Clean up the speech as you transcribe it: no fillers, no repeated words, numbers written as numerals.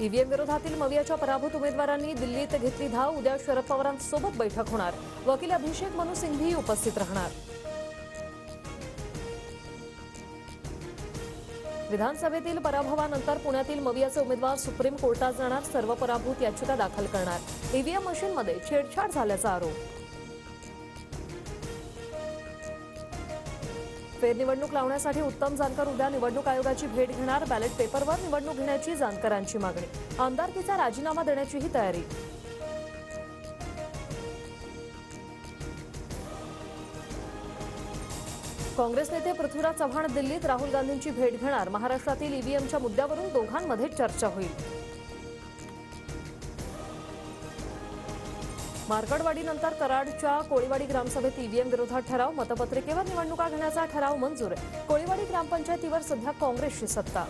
EVM विरोधातील मवियाच्या पराभूत उमेदवारांनी दिल्लीत घेतली धाव। उद्या शरद पवारांसोबत बैठक होणार। वकील अभिषेक मनु सिंघवी उपस्थित राहणार। विधानसभेतील पराभवानंतर पुण्यातील मवियाचे उमेदवार सुप्रीम कोर्टात जाणार। सर्व पराभूत याचिका दाखल करणार। ईव्हीएम मशीनमध्ये छेडछाड झाल्याचा आरोप। फेरनिवडणूक लावण्यासाठी उत्तम जानकर उद्या निवडणूक आयोगाची भेट घेणार। बॅलेट पेपरवर निवडणूक घेण्याची जानकरांची मागणी। आमदारकीचा राजीनामा देण्याचीही तयारी। काँग्रेस नेते पृथ्वीराज चव्हाण दिल्लीत राहुल गांधींची भेट घेणार। महाराष्ट्रातील ईव्हीएमच्या मुद्द्यावरून दोघांमध्ये चर्चा होईल। मार्कडवाडीनंतर कराडच्या कोळीवाडी ग्रामसभेत ईव्हीएम विरोधात ठराव। मतपत्रिकेवर निवडणुका घेण्याचा ठराव मंजूर। कोळीवाडी ग्रामपंचायतीवर सध्या काँग्रेसची सत्ता।